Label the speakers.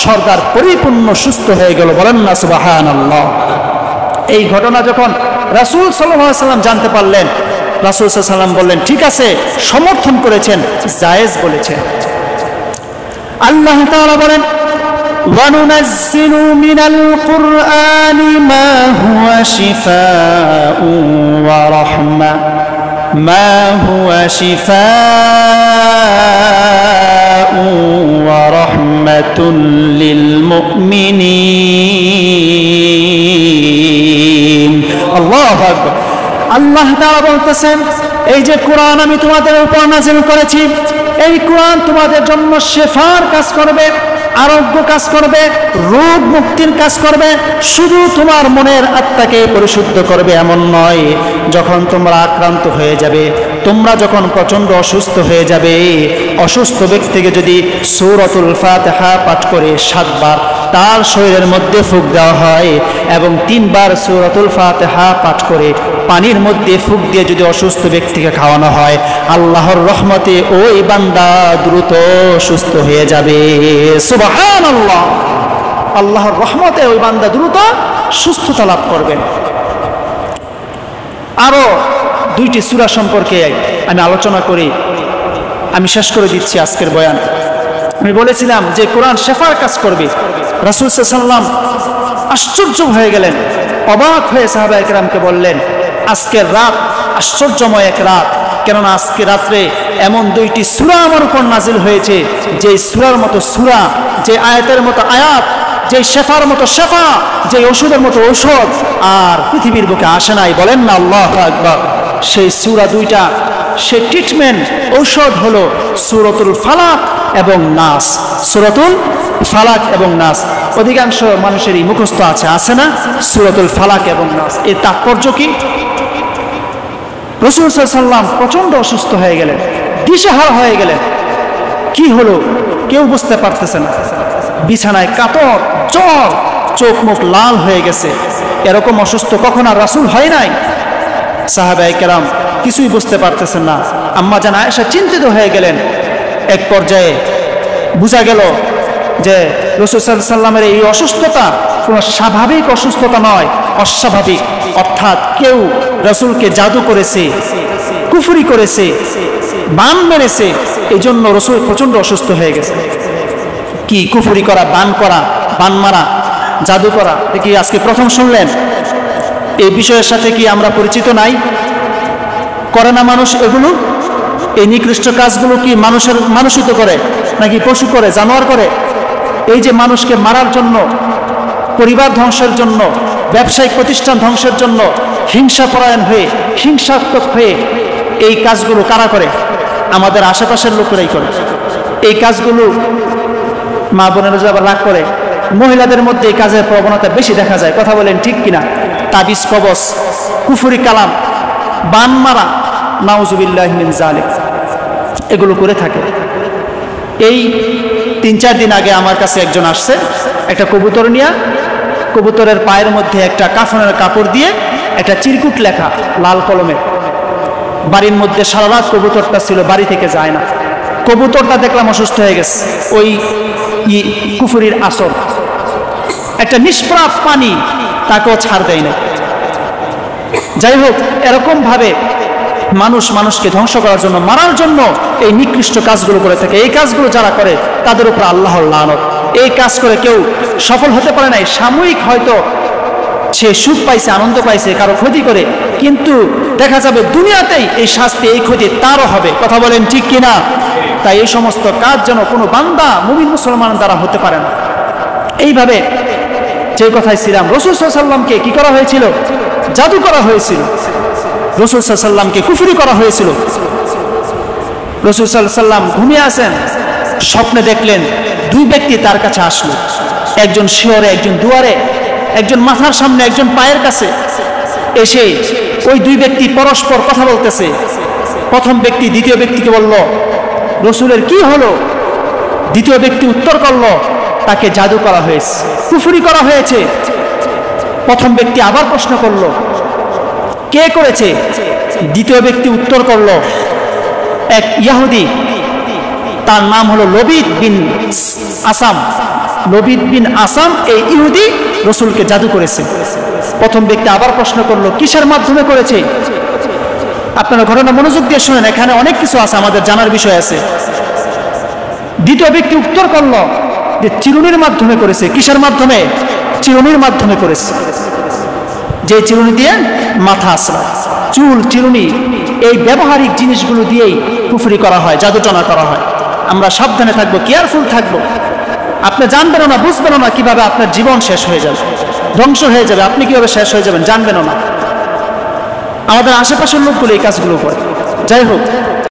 Speaker 1: সর্দার পরিপূর্ণ সুস্থ হয়ে গেল। বলেন না সুবহানাল্লাহ। এই ঘটনা যখন রাসূল সাল্লাল্লাহু আলাইহি সাল্লাম জানতে পারলেন, রাসূল সাল্লাল্লাহু আলাইহি সাল্লাম বললেন, ঠিক আছে, সমর্থন করেছেন, জায়েজ বলেছেন। আল্লাহ তাআলা বলেন, وَنُنَزِّلُ مِنَ الْقُرْآنِ مَا هُوَ شِفَاءٌ وَرَحْمَةٌ مَا هُوَ شِفَاءٌ وَرَحْمَةٌ لِلْمُؤْمِنِينَ। আল্লাহু আকবার। আল্লাহ তাআলা বলতেছেন, এই যে কোরআন আমি তোমাদের উপর নাযিল করেছি, এই কোরআন তোমাদের জন্য শিফার কাজ করবে, আরোগ্য কাজ করবে, রোগ মুক্তির কাজ করবে। শুধু তোমার মনের আত্মাকে পরিশুদ্ধ করবে এমন নয়, যখন তোমরা আক্রান্ত হয়ে যাবে, তোমরা যখন প্রচণ্ড অসুস্থ হয়ে যাবে, অসুস্থ ব্যক্তিকে যদি সূরাতুল ফাতিহা পাঠ করে 7 বার তার শরীরের মধ্যে ফুঁক দেওয়া হয় এবং 3 বার সূরাতুল ফাতিহা পাঠ করে পানির মধ্যে ফুঁক দিয়ে যদি অসুস্থ ব্যক্তিকে খাওয়ানো হয়, আল্লাহর রহমতে ওই বান্দা দ্রুত সুস্থ হয়ে যাবে। সুবহানাল্লাহ। আল্লাহর রহমতে ওই বান্দা দ্রুত সুস্থতা লাভ করবেন। আরো 2টি সূরা সম্পর্কে আমি আলোচনা করি, আমি শেষ করে দিচ্ছি আজকের বয়ান। আমি বলেছিলাম যে কোরআন শেফার কাজ করবে। রাসূল সাল্লাল্লাহু আলাইহি ওয়াসাল্লাম আশ্চর্য হয়ে গেলেন, অবাক হয়ে সাহাবায়ে কেরামকে বললেন, আজকের রাত আশ্চর্যময় এক রাত, কেননা আজকে রাত্রে এমন 2টি সূরা আমার উপর নাজিল হয়েছে, যে সূরার মতো সূরা, যে আয়াতের মতো আয়াত, যে শেফার মতো শেফা, যে ওষুধের মতো ঔষধ আর পৃথিবীর বুকে আসে নাই। বলেন না আল্লাহু আকবার। সেই সূরা 2টা, সেই ট্রিটমেন্ট ঔষধ হলো সূরাতুল ফালাক এবং নাস। সূরাতুল ফালাক এবং নাস অধিকাংশ মানুষেরই মুখস্থ আছে না? সূরাতুল ফালাক এবং নাস। এর তাৎপর্য কি? রাসূল সাল্লাল্লাহু আলাইহি ওয়াসাল্লাম প্রচণ্ড অসুস্থ হয়ে গেলেন, দিশেহারা হয়ে গেলেন। কি হলো কেউ বুঝতে পারতেছে না, বিছানায় কাতর, জ্বর, চোখ মুখ লাল হয়ে গেছে। এরকম অসুস্থ কখন আর রাসূল হয় নাই। সাহাবায়ে কেরাম কিছুই বুঝতে পারতেছেন না। আম্মা জান আয়েশা চিন্তিত হয়ে গেলেন। এক পর্যায়ে বোঝা গেল যে রাসূল সাল্লাল্লাহু আলাইহি ওয়াসাল্লামের এই অসুস্থতা কোনো স্বাভাবিক অসুস্থতা নয়, অস্বাভাবিক। অর্থাৎ কেউ রাসূলকে জাদু করেছে, কুফরি করেছে, বান মেরেছে, এই জন্য রাসূল প্রচণ্ড অসুস্থ হয়ে গেছে। কি কুফরি করা, বান করা, বান মারা, জাদু করা কি আজকে প্রথম শুনলেন? এই বিষয়ের সাথে কি আমরা পরিচিত নাই? করে না মানুষ এগুলো? এই নিকৃষ্ট কাজগুলো কি মানুষই তো করে, নাকি পশু করে, জানোয়ার করে? এই যে মানুষকে মারার জন্য, পরিবার ধ্বংসের জন্য, ব্যবসায়িক প্রতিষ্ঠান ধ্বংসের জন্য হিংসাপরায়ণ হয়ে, হিংসাত্মক হয়ে এই কাজগুলো কারা করে? আমাদের আশেপাশের লোকেরাই করে। এই কাজগুলো মা বোনেরা যারা রাগ করে, মহিলাদের মধ্যে এই কাজের প্রবণতা বেশি দেখা যায়। কথা বলেন ঠিক কিনা? তাবিজ কবজ, কুফরি কালাম, বান মারা, নাউজুবিল্লাহি মিন যালিক, এগুলো করে থাকে। এই 3-4 দিন আগে আমার কাছে একজন আসছে একটা কবুতর নিয়ে। কবুতরের পায়ের মধ্যে একটা কাফনের কাপড় দিয়ে একটা চিরকুট লেখা লাল কলমে। বাড়ির মধ্যে সারা রাত কবুতরটা ছিল, বাড়ি থেকে যায় না। কবুতরটা দেখলাম অসুস্থ হয়ে গেছে, ওই কুফরির আসর। একটা নিষ্প্রাপ পানি তাকেও ছাড় দেয় না। যাই হোক, এরকম ভাবে মানুষ মানুষকে ধ্বংস করার জন্য, মারার জন্য এই নিকৃষ্ট কাজগুলো করে থাকে। এই কাজগুলো যারা করে তাদের উপর আল্লাহর লানত। এই কাজ করে কেউ সফল হতে পারে নাই। সাময়িক হয়তো সে সুখ পাইছে, আনন্দ পাইছে, কারো ক্ষতি করে, কিন্তু দেখা যাবে দুনিয়াতেই এই শাস্তি, এই ক্ষতি তারও হবে। কথা বলেন ঠিক কিনা? তাই এই সমস্ত কাজ যেন কোনো বান্দা, মুমিন মুসলমান দ্বারা হতে পারে না। এইভাবে যে কথায় ছিলাম, রাসূল সাল্লাল্লাহু আলাইহি ওয়াসাল্লামকে কি করা হয়েছিল? জাদু করা হয়েছিল। রাসূল সাল্লাল্লাহু আলাইহি ওয়াসাল্লামকে কুফরি করা হয়েছিল। রাসূল সাল্লাল্লাহু আলাইহি ওয়াসাল্লাম ঘুমিয়ে আছেন, স্বপ্নে দেখলেন 2 ব্যক্তি তার কাছে আসলো। একজন শিয়রে, একজন দুয়ারে, একজন মাথার সামনে, একজন পায়ের কাছে। এসে ওই 2 ব্যক্তি পরস্পর কথা বলতেছে। প্রথম ব্যক্তি দ্বিতীয় ব্যক্তিকে বলল, রাসূলের কি হলো? দ্বিতীয় ব্যক্তি উত্তর করলো, তাকে জাদু করা হয়েছে, কুফরি করা হয়েছে। প্রথম ব্যক্তি আবার প্রশ্ন করলো, কে করেছে? দ্বিতীয় ব্যক্তি উত্তর করলো, এক ইহুদি, তার নাম হলো লবিদ বিন আসাম। লবিদ বিন আসাম এই ইহুদি রসুলকে জাদু করেছে। প্রথম ব্যক্তি আবার প্রশ্ন করলো, কিসের মাধ্যমে করেছে? আপনারা ঘটনা মনোযোগ দিয়ে শুনেন, এখানে অনেক কিছু আছে, আমাদের জানার বিষয় আছে। দ্বিতীয় ব্যক্তি উত্তর করলো যে চিরুনির মাধ্যমে করেছে। কিসের মাধ্যমে? চিরুনির মাধ্যমে করেছে। যে চিরুনি দিয়ে মাথা আশ্রয়, চুল, চিরুনি, এই ব্যবহারিক জিনিসগুলো দিয়েই কুফরি করা হয়, জাদুটনা করা হয়। আমরা সাবধানে থাকবো, কেয়ারফুল থাকবো। আপনি জানবেন না, বুঝবেন না কিভাবে আপনার জীবন শেষ হয়ে যাবে, ধ্বংস হয়ে যাবে, আপনি কিভাবে শেষ হয়ে যাবেন জানবেন না। আমাদের আশেপাশের লোকগুলো এই কাজগুলো করে। যাই হোক,